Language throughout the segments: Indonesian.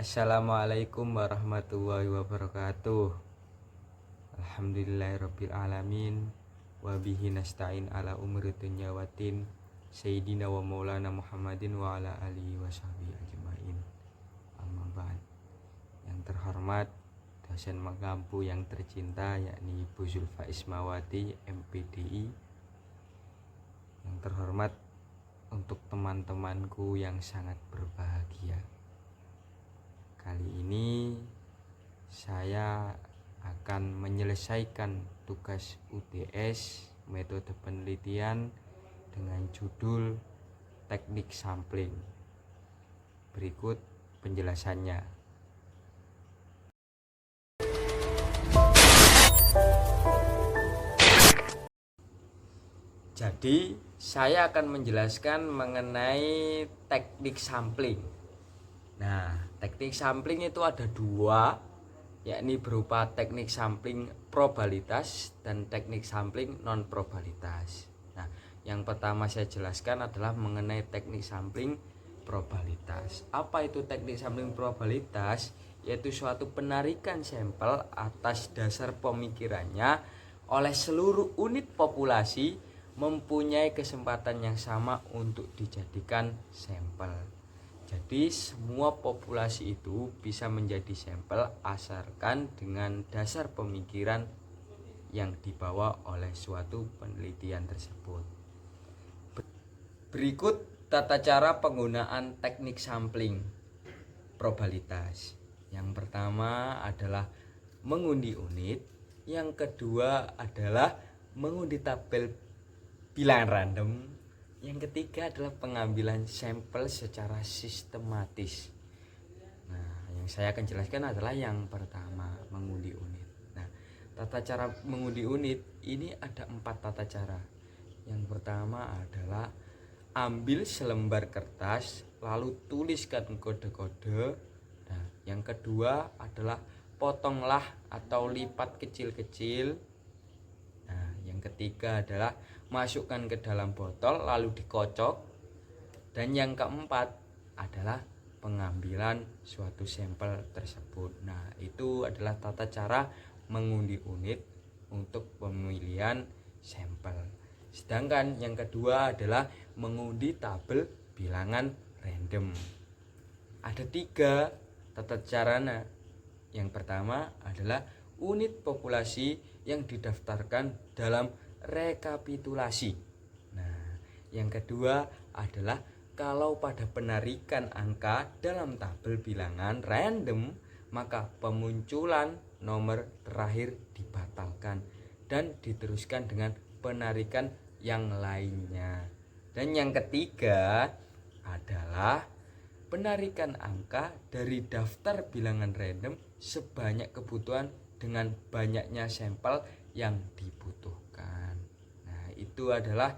Assalamualaikum warahmatullahi wabarakatuh. Alhamdulillahirabbil alamin wa bihi nasta'in ala umuri dunya waddin. Sayyidina wa maulana Muhammadin wa ala alihi wa sahbihi ajmain. Amma ba'd. Yang terhormat dosen mengampu yang tercinta yakni Ibu Zulfa Ismawati MPDI. Yang terhormat untuk teman-temanku yang sangat berbahagia. Kali ini saya akan menyelesaikan tugas UTS metode penelitian dengan judul teknik sampling. Berikut penjelasannya. Jadi, saya akan menjelaskan mengenai teknik sampling. Nah, teknik sampling itu ada dua, yakni berupa teknik sampling probabilitas dan teknik sampling non probabilitas. Nah, yang pertama saya jelaskan adalah mengenai teknik sampling probabilitas. Apa itu teknik sampling probabilitas? Yaitu suatu penarikan sampel atas dasar pemikirannya oleh seluruh unit populasi mempunyai kesempatan yang sama untuk dijadikan sampel. Jadi semua populasi itu bisa menjadi sampel asalkan dengan dasar pemikiran yang dibawa oleh suatu penelitian tersebut. Berikut tata cara penggunaan teknik sampling probabilitas. Yang pertama adalah mengundi unit, yang kedua adalah mengundi tabel bilangan random, yang ketiga adalah pengambilan sampel secara sistematis. Nah, yang saya akan jelaskan adalah yang pertama, mengundi unit. Nah, tata cara mengundi unit ini ada 4 tata cara. Yang pertama adalah ambil selembar kertas lalu tuliskan kode-kode. Nah, yang kedua adalah potonglah atau lipat kecil-kecil. Nah, yang ketiga adalah masukkan ke dalam botol lalu dikocok. Dan yang keempat adalah pengambilan suatu sampel tersebut. Nah, itu adalah tata cara mengundi unit untuk pemilihan sampel. Sedangkan yang kedua adalah mengundi tabel bilangan random. Ada 3 tata caranya. Yang pertama adalah unit populasi yang didaftarkan dalam rekapitulasi. Nah, yang kedua adalah kalau pada penarikan angka dalam tabel bilangan random, maka pemunculan nomor terakhir dibatalkan dan diteruskan dengan penarikan yang lainnya. Dan yang ketiga adalah penarikan angka dari daftar bilangan random sebanyak kebutuhan dengan banyaknya sampel yang dibutuhkan. Nah, itu adalah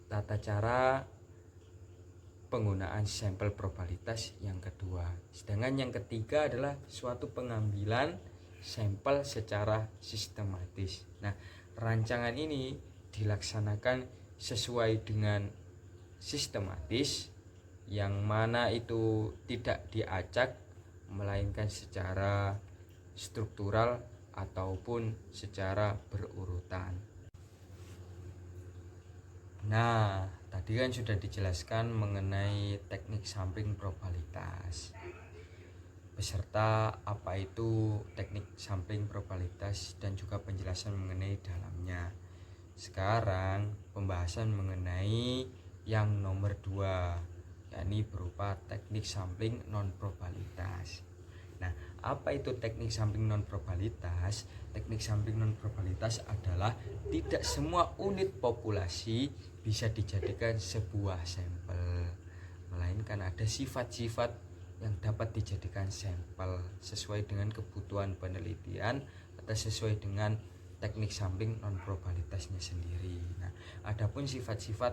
tata cara penggunaan sampel probabilitas yang kedua. Sedangkan yang ketiga adalah suatu pengambilan sampel secara sistematis. Nah, rancangan ini dilaksanakan sesuai dengan sistematis, yang mana itu tidak diacak melainkan secara struktural ataupun secara berurutan. Nah, tadi kan sudah dijelaskan mengenai teknik sampling probabilitas beserta apa itu teknik sampling probabilitas dan juga penjelasan mengenai dalamnya. Sekarang pembahasan mengenai yang nomor 2, yakni berupa teknik sampling non probabilitas. Nah, apa itu teknik sampling non probabilitas? Teknik sampling non probabilitas adalah tidak semua unit populasi bisa dijadikan sebuah sampel, melainkan ada sifat-sifat yang dapat dijadikan sampel sesuai dengan kebutuhan penelitian atau sesuai dengan teknik sampling non probabilitasnya sendiri. Nah, adapun sifat-sifat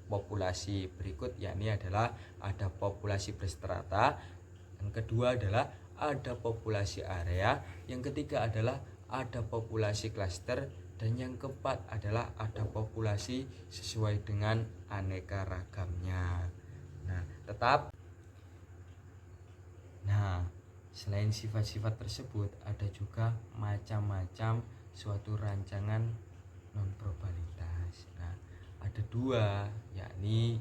populasi berikut yakni adalah ada populasi berstrata, yang kedua adalah ada populasi area, yang ketiga adalah ada populasi klaster, dan yang keempat adalah ada populasi sesuai dengan aneka ragamnya. Nah, Selain sifat-sifat tersebut, ada juga macam-macam suatu rancangan non-probabilitas. Nah, ada dua, yakni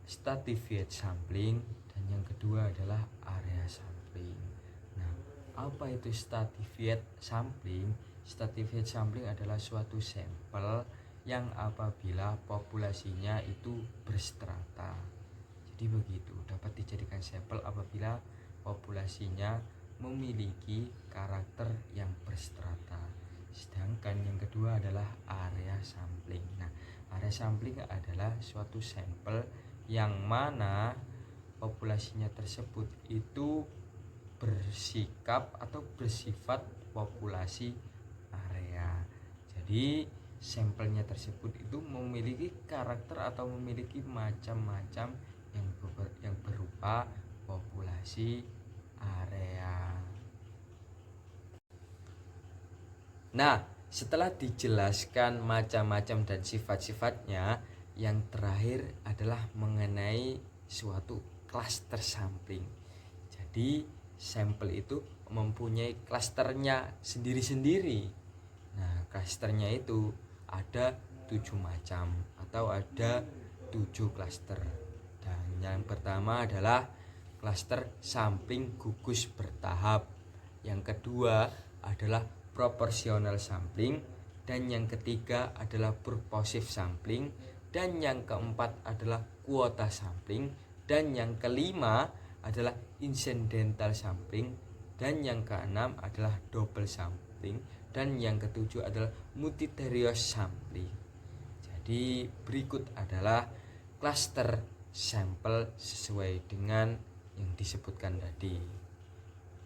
stratified sampling dan yang kedua adalah area sampling. Nah, apa itu stratified sampling? Stratified sampling adalah suatu sampel yang apabila populasinya itu berstrata. Jadi begitu, dapat dijadikan sampel apabila populasinya memiliki karakter yang berstrata. Sedangkan yang kedua adalah area sampling. Nah, area sampling adalah suatu sampel yang mana populasinya tersebut itu bersikap atau bersifat populasi area. Jadi sampelnya tersebut itu memiliki karakter atau memiliki macam-macam yang berupa populasi area. Nah, setelah dijelaskan macam-macam dan sifat-sifatnya, yang terakhir adalah mengenai suatu klaster sampling. Jadi sampel itu mempunyai klasternya sendiri-sendiri. Nah, klasternya itu ada 7 macam atau ada 7 klaster. Dan yang pertama adalah klaster sampling gugus bertahap. Yang kedua adalah proporsional sampling, dan yang ketiga adalah purposive sampling, dan yang keempat adalah kuota sampling, dan yang kelima adalah incidental sampling, dan yang keenam adalah double sampling, dan yang ketujuh adalah multifarious sampling. Jadi berikut adalah klaster sampel sesuai dengan yang disebutkan tadi.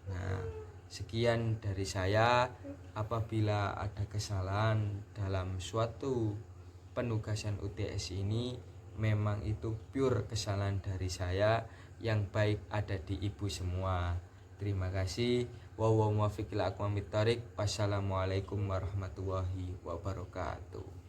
Nah, sekian dari saya. Apabila ada kesalahan dalam suatu penugasan UTS ini, memang itu pure kesalahan dari saya, yang baik ada di ibu semua. Terima kasih. Wassalamualaikum warahmatullahi wabarakatuh.